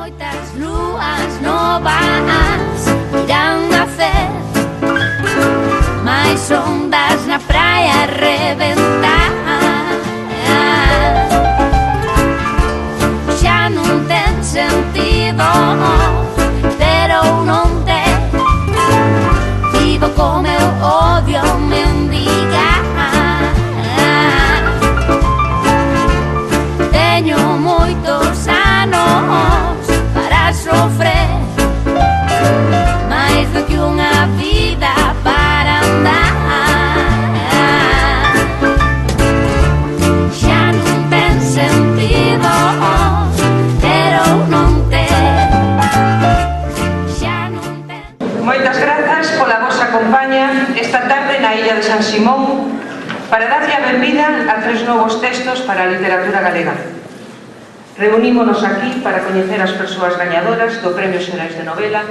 Moitas lúas novas irán nacer, máis ondas na praia reventar. Xa non ten sentido ter ou non ter, vivo co meu odio mendigar. Teño moitos anos para sofrer, máis do que unha vida para andar. Xa non ten sentido ter ou non ter, xa non ten. Moitas grazas pola vosa compañía esta tarde na illa de San Simón para darlle a benvida a 3 novos textos para a literatura galega. Reunímonos aquí para coñecer as persoas gañadoras do Premio Xerais de Novela,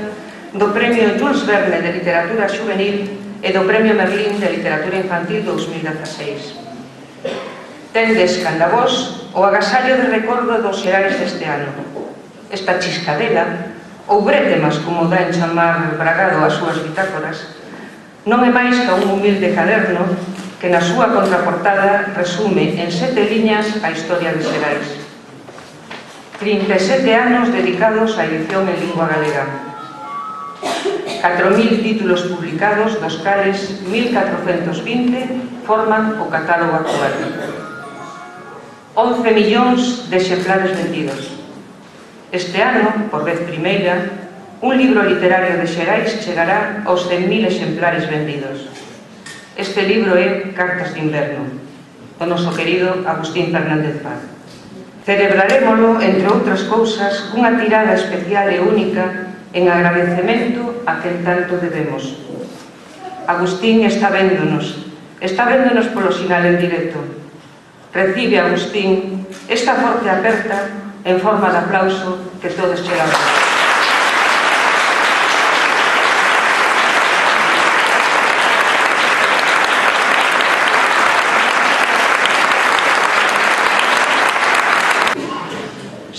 do Premio Jules Verne de Literatura Xuvenil e do Premio Merlín de Literatura Infantil 2016. Tendes, canda vos, o agasallo de recordo dos Xerais deste ano. Esta chiscadela, ou brétemas, como dá en chamar Bragado as súas bitácoras, non é máis que un humilde caderno que na súa contraportada resume en 7 liñas a historia de Xerais. 37 anos dedicados á edición en lingua galega. 4.000 títulos publicados, dos cales 1.420 forman o catálogo actual. 11 millóns de exemplares vendidos. Este ano, por vez primeira, un libro literario de Xerais chegará aos 100.000 exemplares vendidos. Este libro é Cartas de Inverno, do noso querido Agustín Fernández Paz. Celebrarémolo, entre outras cousas, cunha tirada especial e única en agradecemento a quen tanto debemos. Agustín está véndonos polo sinal en directo. Recibe, Agustín, esta forte aperta en forma de aplauso que todos chegamos.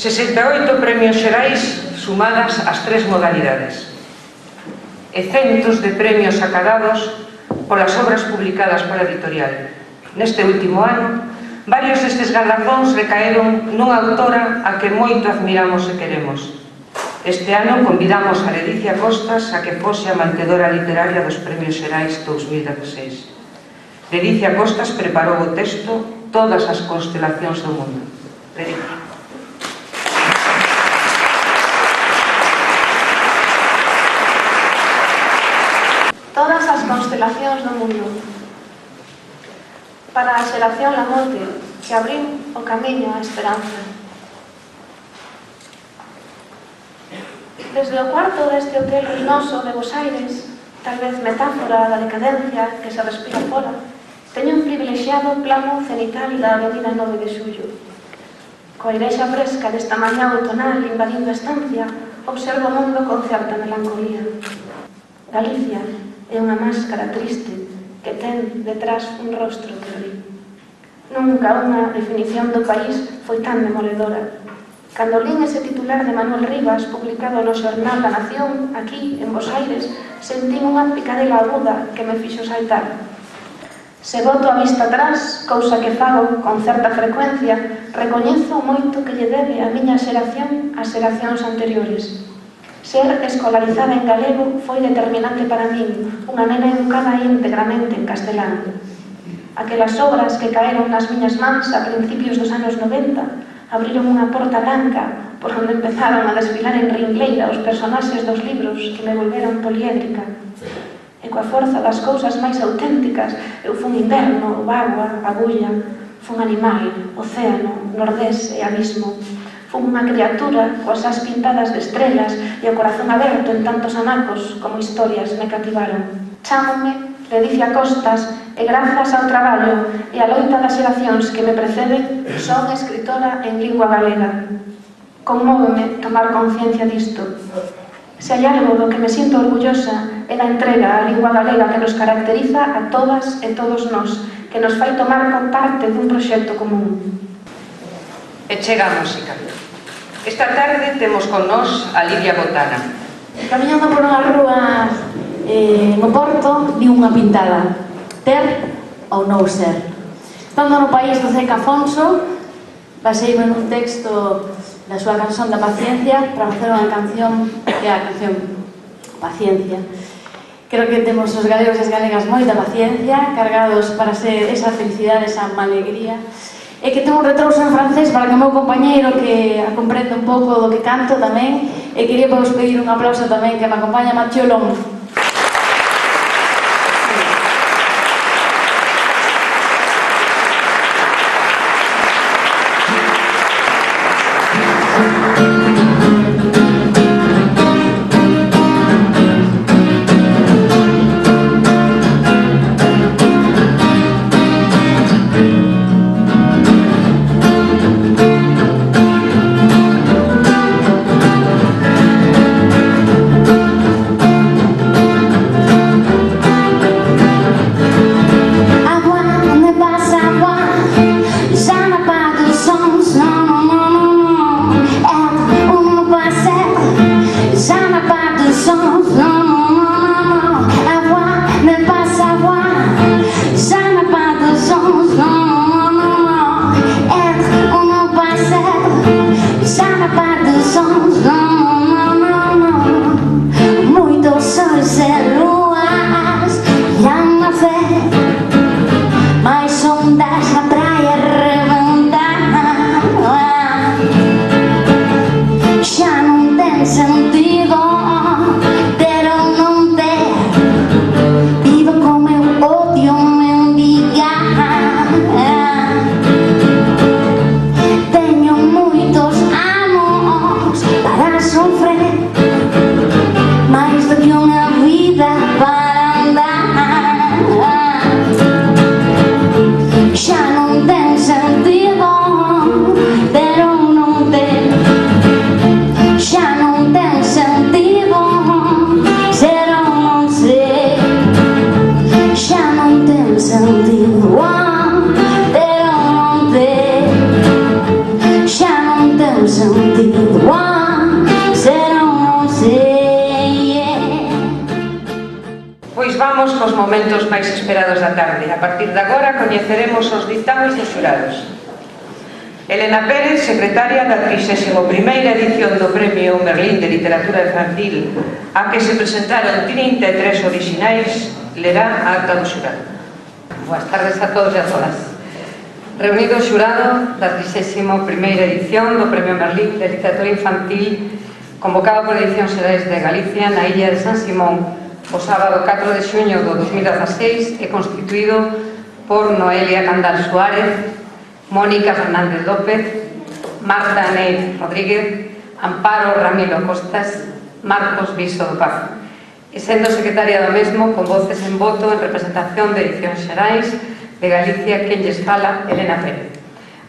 68 premios Xerais sumadas ás 3 modalidades e centos de premios acadados polas obras publicadas pola editorial. Neste último ano, varios destes galardóns recaeron nunha autora a que moito admiramos e queremos. Este ano convidamos a Ledicia Costas a que fose a mantedora literaria dos premios Xerais 2016. Ledicia Costas preparou o texto Todas as constelacións do mundo. Ledicia. Todas as constelacións do mundo. Para a xeración Lamonte, que abriu o camiño á esperanza. Desde o cuarto deste hotel ruinoso de Bos Aires, tal vez metáfora da decadencia que se respira fora, teño un privilexiado plano cenital da avenida 9 de Xullo. Coa irexa fresca desta mañá outonal invadindo a estancia, observo o mundo con certa melancolía. Galicia é unha máscara triste que ten detrás un rostro que rí. Nunca unha definición do país foi tan demoledora. Cando lín ese titular de Manuel Rivas, publicado no xornal da Nación, aquí, en Bos Aires, sentín unha picadela aguda que me fixo saltar. Se boto a vista atrás, cousa que fago con certa frecuencia, recoñezo moito que lle debe a miña xeración ás xeracións anteriores. Ser escolarizada en galego foi determinante para min, unha nena educada íntegramente en castelán. Aquelas obras que caeron nas miñas mans a principios dos anos 90 abriron unha porta branca por onde empezaron a desfilar en ringleira os personaxes dos libros que me volveron poliédrica. E coa forza das cousas máis auténticas, eu fun inverno, agua, agulla, fun animal, océano, nordés e abismo. Fun unha criatura coas as pintadas de estrelas e o corazón aberto en tantos anacos como historias me cativaron. Chámome Ledicia Costas e grazas ao traballo e a loita das xeracións que me preceden son escritora en lingua galega. Conmóveme tomar conciencia disto. Se hai algo do que me sinto orgullosa é da entrega á lingua galega que nos caracteriza a todas e todos nós, que nos fai tomar parte dun proxecto común. E chega a música. Esta tarde temos con nós a Lidia Botana. Camiñando por unha rúa no Porto, vi unha pintada: ter ou non ser. Estando no país do Zeca Afonso, baseime nun texto da súa canción da Paciencia para facer unha canción que é a canción Paciencia. Creo que temos os galegos e as galegas moita paciencia, cargados para ser esa felicidade, esa alegría. E que tengo un retrouso en francés para que o meu compañeiro que a comprende un pouco do que canto tamén. E quería vos pedir un aplauso tamén que me acompaña Mathieu Long. Pois vamos cos momentos máis esperados da tarde. A partir de agora coñeceremos os dictames dos xurados. Elena Pérez, secretaria da 31ª edición do Premio Merlín de Literatura Infantil, a que se presentaron 33 orixinais, lerá a acta do xurado. Boas tardes a todos e a todas. Reunido o xurado da 31ª edición do Premio Merlín de Literatura Infantil, convocado por Edicións Xerais de Galicia na illa de San Simón, o sábado 4 de xuño do 2016, é constituído por Noelia Candal Suárez, Mónica Fernández López, Marta Ney Rodríguez, Amparo Ramilo Costas, Marcos Viso do Pazo. E sendo secretaria do mesmo, con voces en voto en representación de Edicións Xerais de Galicia, quen lles fala, Elena Pérez.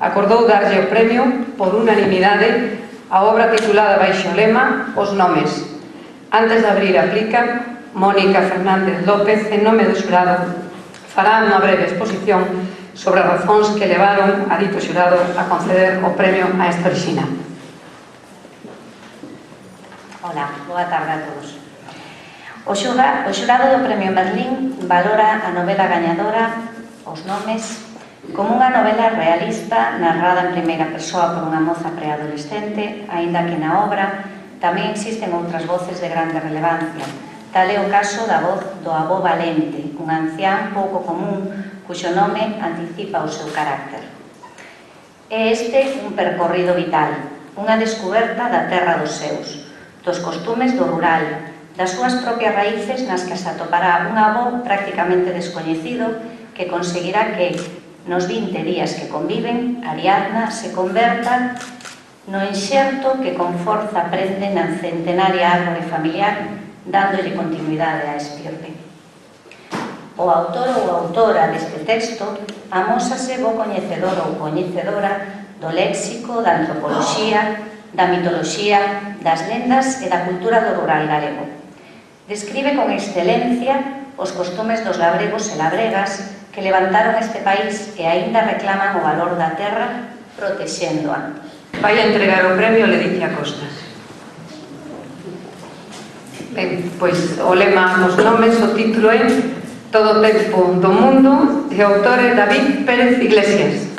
Acordou darlle o premio por unanimidade a obra titulada baixo o lema Os Nomes. Antes de abrir a plica, Mónica Fernández López, en nome do xurado, fará unha breve exposición sobre as razóns que levaron a dito xurado a conceder o premio a esta orixinal. Hola, boa tarde a todos. O xurado do Premio Merlín valora a novela gañadora Os Nomes como unha novela realista narrada en primeira persoa por unha moza preadolescente, aínda que na obra tamén existen outras voces de grande relevancia. Tal é o caso da voz do avó Valente, un ancián pouco común cuxo nome anticipa o seu carácter. É este un percorrido vital, unha descuberta da terra dos seus, dos costumes do rural, das súas propias raíces nas que se atopará un avó prácticamente descoñecido que conseguirá que, nos 20 días que conviven, Ariadna se converta no enxerto que con forza prende na centenaria árbore familiar, dándolle continuidade á estirpe. O autor ou autora deste texto amósase bo coñecedor ou coñecedora do léxico, da antropoloxía, da mitoloxía, das lendas e da cultura do rural galego. Describe con excelencia os costumes dos labregos e labregas que levantaron este país e aínda reclaman o valor da terra protexéndoa. vai a entregar o premio Ledicia Costa. Ben, pois o lema dos nomes, o título é Todo o tempo do mundo e o autor é David Pérez Iglesias.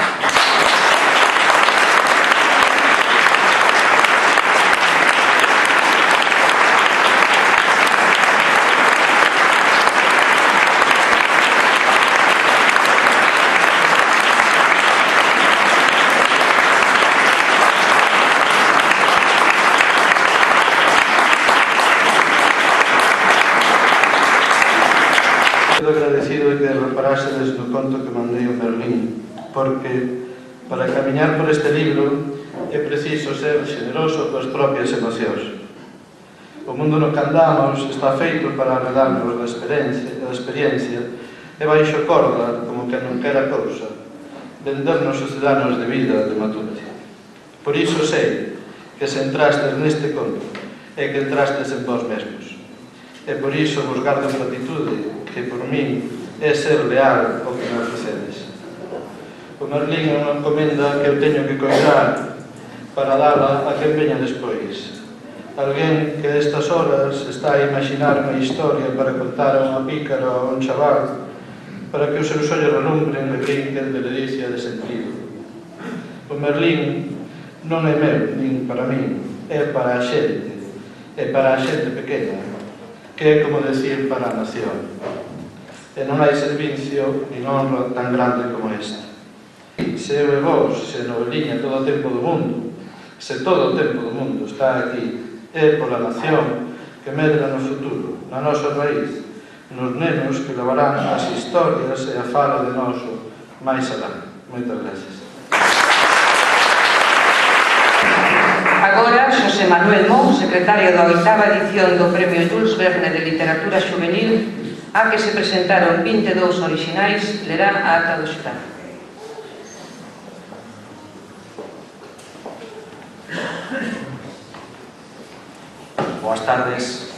Agradecido de que reparássedes no conto que mandei en Berlín, porque para camiñar por este libro é preciso ser xeneroso coas propias emocións. O mundo no que andamos está feito para arredarnos da experiencia e baixo corda, como que non quera cousa, vendernos os danos de vida de Matute. Por iso sei que se entrastes neste conto e que entrastes en vós mesmos. E por iso vos gardo gratitude, que por min é ser leal ao que me ofrecedes. O Merlín é unha encomenda que eu teño que coidar para dala a quen veña despois. Alguén que destas horas está a imaginar unha historia para contar a unha pícara ou a un chaval, para que os seus ollos relumbren e brinquen de ledicia de sentido. O Merlín non é meu, nin para min, é para a xente, é para a xente pequena, que é como decir para a nación. E non hai servicio nin honra tan grande como esta. Se eu e vos, se noveliña todo o tempo do mundo, se todo o tempo do mundo está aquí, é pola nación que medra no futuro, na nosa raíz, nos nenos que levarán as historias e a fala de noso máis alá. Moitas gracias. Agora, Xosé Manuel Mou, secretario da 8ª edición do Premio Jules Verne de Literatura Xuvenil, a que se presentaron 22 orixinais, lerá a acta do xurado. Boas tardes.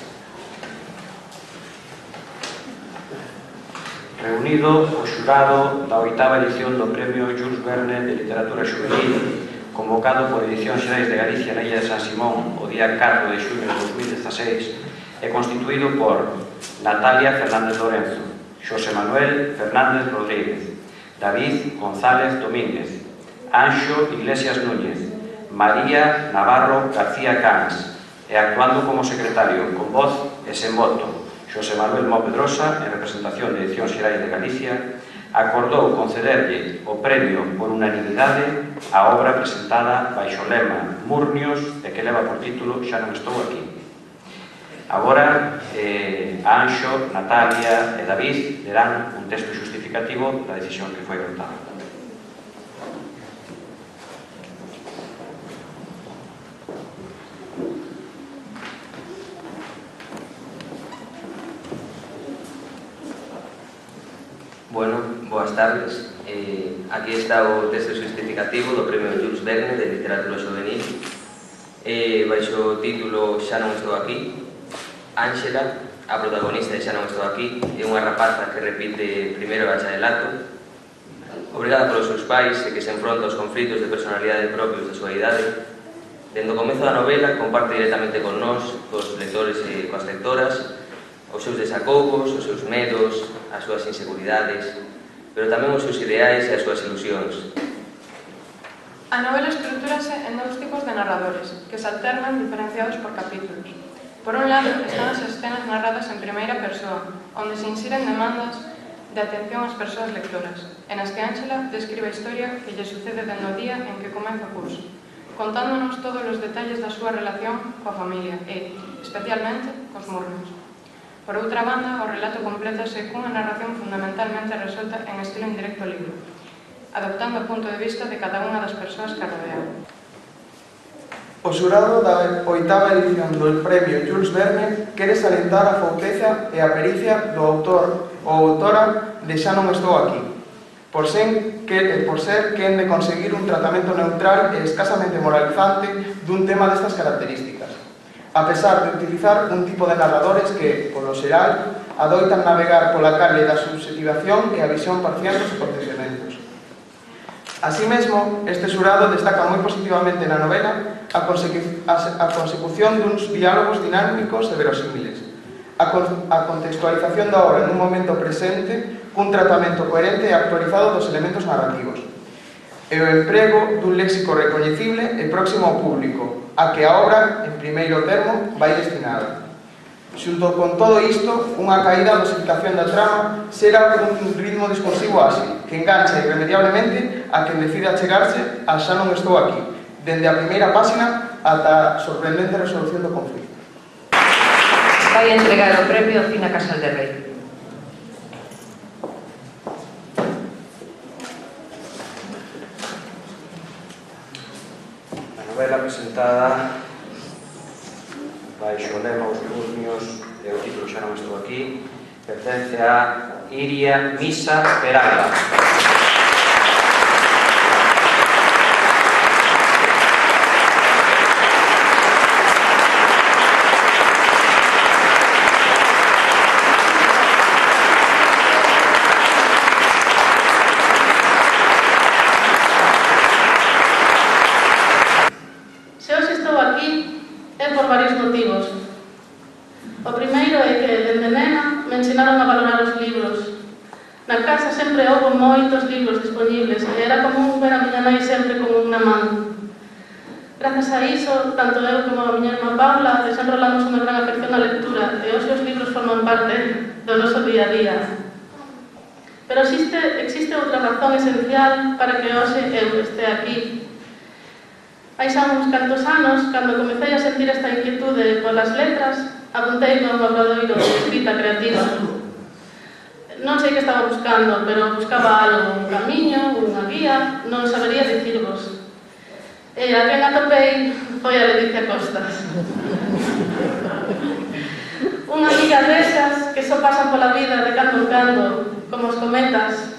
Reunido o xurado da 8ª edición do Premio Jules Verne de Literatura Xuvenil, convocado por Edicións Xerais de Galicia na Illa de San Simón o día 4 de xuño de 2016, é constituído por Natalia Fernández Lorenzo, Xosé Manuel Fernández Rodríguez, David González Domínguez, Anxo Iglesias Núñez, María Navarro García Cans, e actuando como secretario, con voz e sen voto, Xosé Manuel Mó Pedrosa, en representación de Edicións Xerais de Galicia, acordou concederlle o premio por unanimidade á obra presentada baixo o lema Murnios e que leva por título Xa non estou aquí. Agora, Anxo, Natalia e David lerán un texto justificativo da decisión que foi adoptada. Bueno, boas tardes. Aquí está o texto justificativo do Premio Jules Verne de Literatura Xuvenil. Baixo o título Xa non estou aquí. Ángela, a protagonista de Xa non estou aquí, é unha rapaza que repite primeiro bacharelato, obrigada polos seus pais e que se enfronta aos conflitos de personalidade propios da súa idade. Dende o comezo da novela comparte directamente con nós, cos lectores e coas lectoras, os seus desacougos, os seus medos, as súas inseguridades, pero tamén os seus ideais e as súas ilusións. A novela estruturase en dous tipos de narradores, que se alternan diferenciados por capítulos. Por un lado, están as escenas narradas en primeira persoa, onde se insiren demandas de atención ás persoas lectoras, en as que Ángela describe a historia que lle sucede dende o día en que comeza o curso, contándonos todos os detalles da súa relación coa familia e, especialmente, cos Murnios. Por outra banda, o relato complétase cunha narración fundamentalmente resuelta en estilo indirecto ao libro, adoptando o punto de vista de cada unha das persoas que a rodean. O xurado da 8ª edición do Premio Jules Verne quere salientar a fouteza e a pericia do autor ou autora de Xa non estou aquí, por ser quen de conseguir un tratamento neutral e escasamente moralizante dun tema destas características, a pesar de utilizar un tipo de narradores que, polo xeral, adoitan navegar pola calle da subjetivación e a visión parcial dos acontecementos. Así mesmo, este xurado destaca moi positivamente na novela a consecución duns diálogos dinámicos e verosímiles, a contextualización da obra nun momento presente cun tratamento coherente e actualizado dos elementos narrativos, e o emprego dun léxico recoñecible e próximo ao público, a que a obra, en primeiro termo, vai destinada. Xunto con todo isto, unha caída dosificación da trama será un ritmo discursivo ágil, que engancha irremediablemente a quen decide achegarse a Xa non estou aquí, dende a primeira páxina ata a sorprendente resolución do conflito. Vai entregar o premio Fina Casal de Rei. A novela presentada baixo o lema Os Lurmios e o título Xa non estou aquí pertence a Iria Misa Peralta. Se hoxe estou aquí é por varios motivos. O primeiro é que, dende nena, me ensinaron a valorar os libros. Na casa sempre houve moitos libros dispoñibles e era común ver a miña nai sempre con un na man. Grazas a iso, tanto eu como a miña irmá Paula desenrolamos unha gran afección á lectura e hoxe os libros forman parte do noso día a día. Pero existe outra razón esencial para que hoxe eu este aquí. Hai xa uns cantos anos, cando comecei a sentir esta inquietude polas letras, apuntei no obradoiro de escrita creativa. Non sei que estaba buscando, pero buscaba algo, un camiño, unha guía, non sabería dicirvos. E a quen atopei foi a Leticia Costas. Unha amiga desas que só pasan pola vida de cando en cando, como os cometas.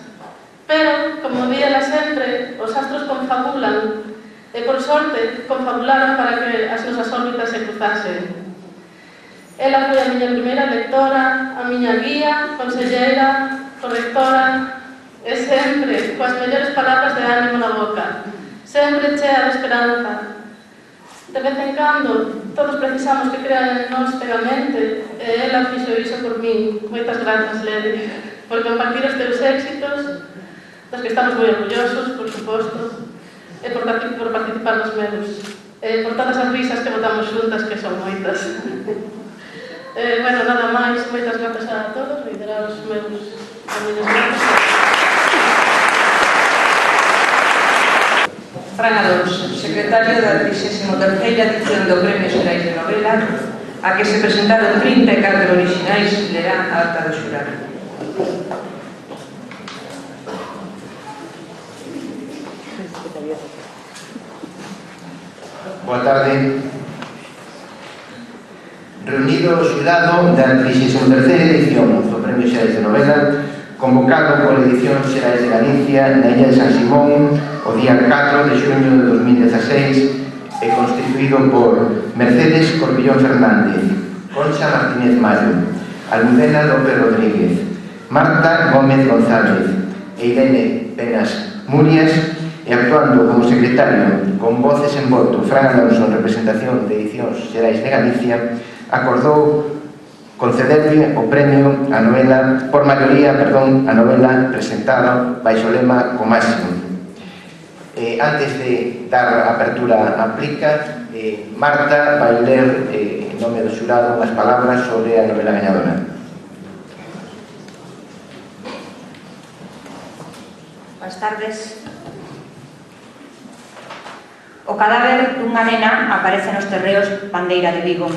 Pero, como di ela sempre, os astros confabulan e, por sorte, confabularon para que as nosas órbitas se cruzasen. Ela foi a miña primeira lectora, a miña guía, conselleira, correctora, e sempre coas mellores palabras de ánimo na boca, sempre chea de esperanza. De vez en cando, todos precisamos que crean en nós cegamente, e ela fixo iso por min. Moitas grazas, Ledi, por compartir os teus éxitos, dos que estamos moi orgullosos, por suposto, e por participar nos meus, e por todas as risas que botamos xuntas, que son moitas. Bueno, nada máis, moitas grazas a todos, reiterar os meus camiños grazas. Fran Alonso, secretario da 33ª edición do Premio Xerais de Novela, a que se presentaron 34 orixinais, lerá a acta do xurado. Boa tarde. Reunido o xurado da 33ª edición do Premio Xerais de Novela, convocado pola Edición Xerais de Galicia na Illa de San Simón o día 4 de xuño de 2016 e constituído por Mercedes Corpillón Fernández, Concha Martínez Mayo, Almudena López Rodríguez, Marta Gómez González e Irene Penas Murias, e actuando como secretario con voces en voto Fran Alonso en representación de Edicións Xerais de Galicia, acordou concederlle o premio a novela, por maioría, a novela presentada baixo o lema Co Máximo. Antes de dar a apertura á plica, Marta vai ler en nome do xurado unhas palabras sobre a novela gañadora. Boas tardes. O cadáver dunha nena aparece nos terreos Bandeira de Vigo.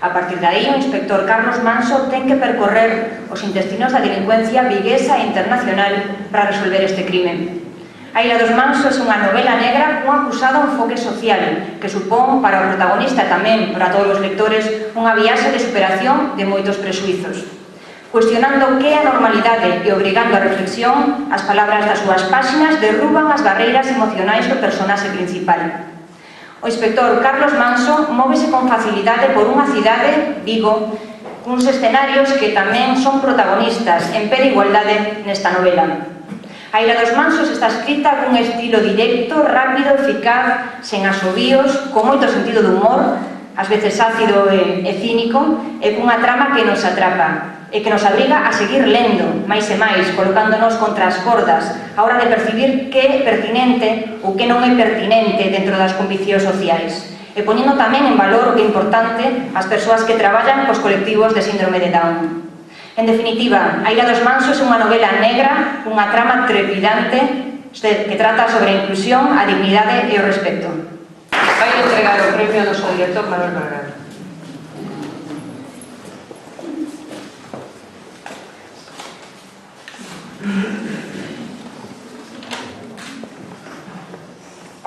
A partir de aí, o inspector Carlos Manso ten que percorrer os intestinos da delincuencia viguesa e internacional para resolver este crime. A Illa dos Mansos é unha novela negra cun acusado enfoque social que supón para o protagonista e tamén para todos os lectores unha viaxe de superación de moitos presuizos. Cuestionando que é a normalidade e obrigando a reflexión, as palabras das súas páxinas derruban as barreiras emocionais do personaxe principal. O inspector Carlos Manso móvese con facilidade por unha cidade, Vigo, cuns escenarios que tamén son protagonistas en pé de igualdade nesta novela. A Ira dos Mansos está escrita cun estilo directo, rápido, eficaz, sen asobíos, con moito sentido de humor, ás veces ácido e cínico, e cunha trama que nos atrapa e que nos obriga a seguir lendo máis e máis, colocándonos contra as cordas a hora de percibir que é pertinente ou que non é pertinente dentro das conviccións sociais, e poñendo tamén en valor o que é importante as persoas que traballan cos colectivos de síndrome de Down. En definitiva, A Ira dos Mansos é unha novela negra, unha trama trepidante que trata sobre a inclusión, a dignidade e o respeto. Vai entregar o premio ao noso director Manuel Bragado.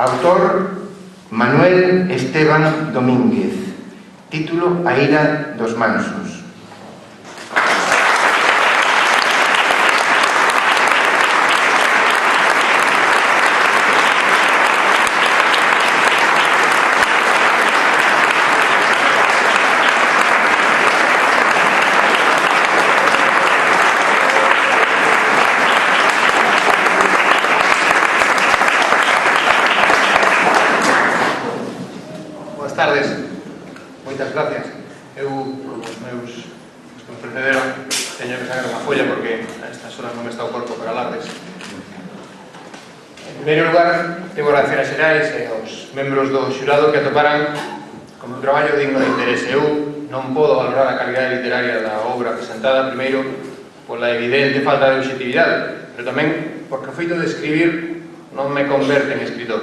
Autor Manuel Esteban Domínguez. Título A Ira dos Mansos. Moitas gracias. Eu, os meus que me precederon, teño que sacar unha folla porque a estas horas non me está o corpo para alardes. En primeiro lugar, debo agradecer a Xerais e aos membros do xurado que atoparan como un traballo digno de interese. Eu non podo valorar a calidade literaria da obra presentada, primeiro, pola evidente falta de objetividade, pero tamén porque o feito de escribir non me converte en escritor.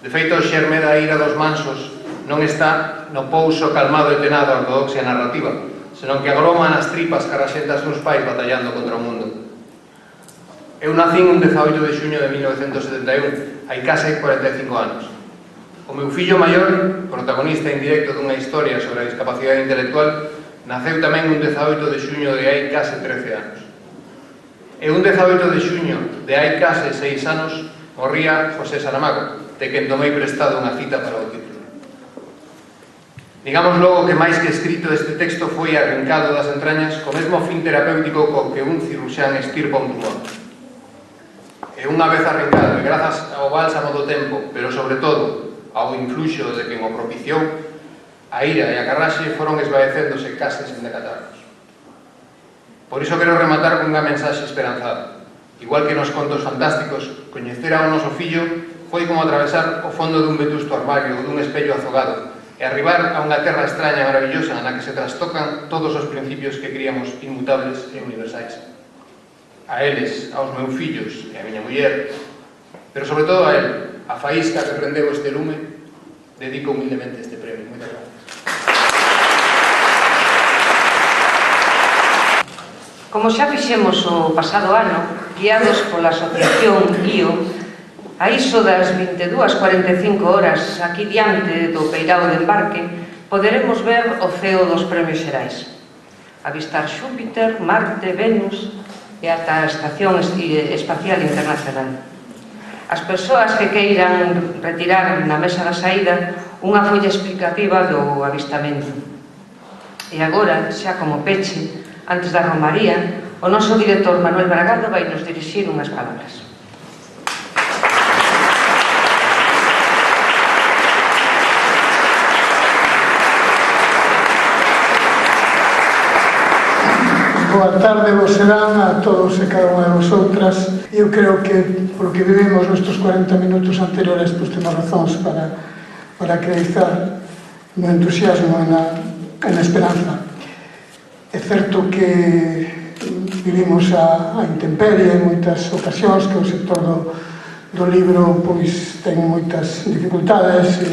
De feito, o xerme da Ira dos Mansos non está no pouso calmado e tenado a ortodoxia narrativa, senón que agroma nas tripas carraxentas duns pais batallando contra o mundo. Eu nacín un 18 de xuño de 1971, hai case 45 anos. O meu fillo maior, protagonista indirecto dunha historia sobre a discapacidade intelectual, naceu tamén un 18 de xuño de hai case 13 anos. E un 18 de xuño de hai case 6 anos morría José Saramago, de quen tomei prestado unha cita para o título. Digamos logo que máis que escrito este texto foi arrancado das entrañas co mesmo fin terapéutico co que un cirurxán estirpa un tumor. E unha vez arrancado, e grazas ao bálsamo do tempo, pero sobre todo ao influxo de quen o propiciou, a ira e a carraxe foron esvaecéndose case sen decatarnos. Por iso quero rematar cunha mensaxe esperanzada. Igual que nos contos fantásticos, coñecer ao noso fillo foi como atravesar o fondo dun vetusto armario ou dun espello azogado, e arribar a unha terra extraña e maravillosa na que se trastocan todos os principios que criamos inmutables e universais. A eles, aos meus fillos e a miña muller, pero sobre todo a él, a faísca que prendeu este lume, dedico humildemente este premio. Moitas gracias. Como xa fixemos o pasado ano, guiados pola asociación IO, a iso das 22:45 horas, aquí diante do peirao de embarque, poderemos ver o ceo dos premios xerais. Avistar Xúpiter, Marte, Venus e ata a Estación Espacial Internacional. As persoas que queiran retirar na mesa da saída unha folla explicativa do avistamento. E agora, xa como peche, antes da romaría, o noso director Manuel Bragado vai nos dirixir unhas palabras. Boa tarde vos serán a todos e cada unha de vosotras. Eu creo que, polo que vivimos nestes 40 minutos anteriores, pues temos razóns para acreditar no entusiasmo e na esperanza. É certo que vivimos a intemperie en moitas ocasións, que o sector do libro pois ten moitas dificultades e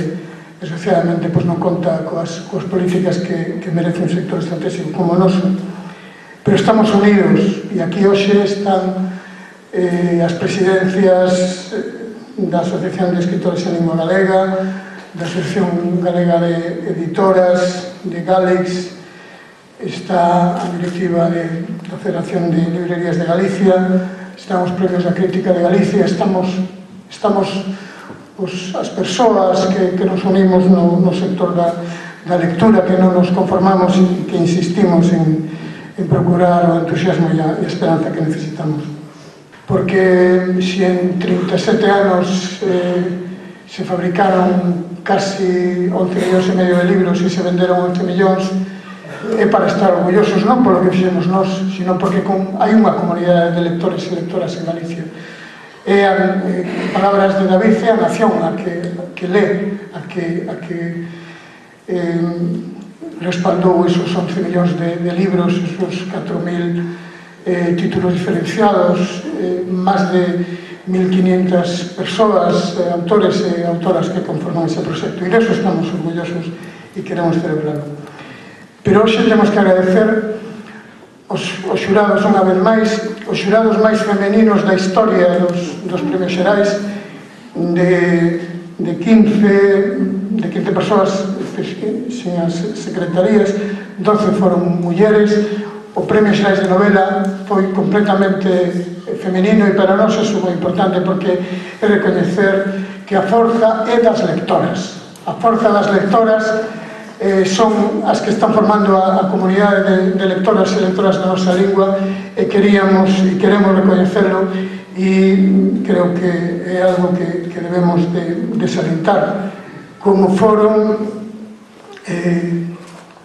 desgraciadamente non conta coas políticas que merece un sector estratégico como o noso. Pero estamos unidos e aquí hoxe están as presidencias da Asociación de Escritores en Lingua Galega, da Asociación Galega de Editoras, de Galex, está a directiva da Federación de Librerías de Galicia, están os premios da Crítica de Galicia, estamos as persoas que nos unimos no sector da lectura, que non nos conformamos e que insistimos en procurar o entusiasmo e a esperanza que necesitamos. porque se en 37 anos se fabricaron casi 11 millóns e medio de libros e se venderon 11 millóns, é para estar orgullosos non polo que fixemos nós, sino porque hai unha comunidade de lectores e lectoras en Galicia. E palabras de David, é a nación a que lé, a que respaldou esos 11 millóns de libros, esos 4.000 títulos diferenciados, máis de 1.500 persoas, autores e autoras que conforman ese proxecto, e deso estamos orgullosos e queremos celebrarlo. Pero hoxe temos que agradecer os xurados unha vez máis, os xurados máis femeninos da historia dos premios xerais, de 15 persoas sen as secretarías, 12 foron mulleres. O premio xerais de novela foi completamente femenino e para nós é moi importante porque é recoñecer que a forza é das lectoras. A forza das lectoras son as que están formando a comunidade de lectoras e lectoras da nosa lingua e queremos recoñecerlo e creo que é algo que debemos de salientar, como foron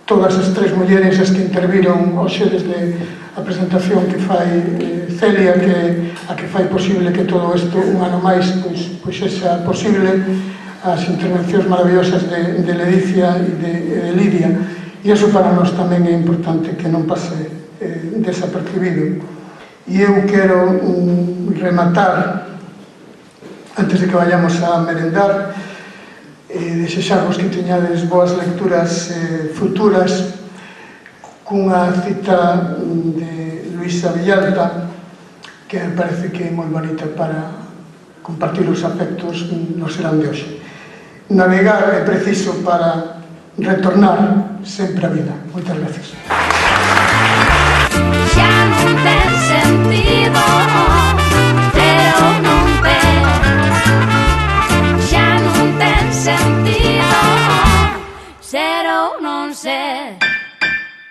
todas as tres mulleres as que interviron hoxe desde a presentación que fai Celia, que fai posible que todo isto un ano máis pois sexa posible, as intervencións maravillosas de Ledicia e de Lidia, e iso para nós tamén é importante que non pase desapercibido. E eu quero rematar, antes de que vayamos a merendar, desexarvos que teñades boas lecturas futuras cunha cita de Luisa Villalta que me parece que é moi bonita para compartir os afectos no serán de hoxe. Navegar é preciso para retornar sempre a vida. Moitas gracias. Xa non ten sentido, pero non ten. Xa non ten sentido, ser ou non ser.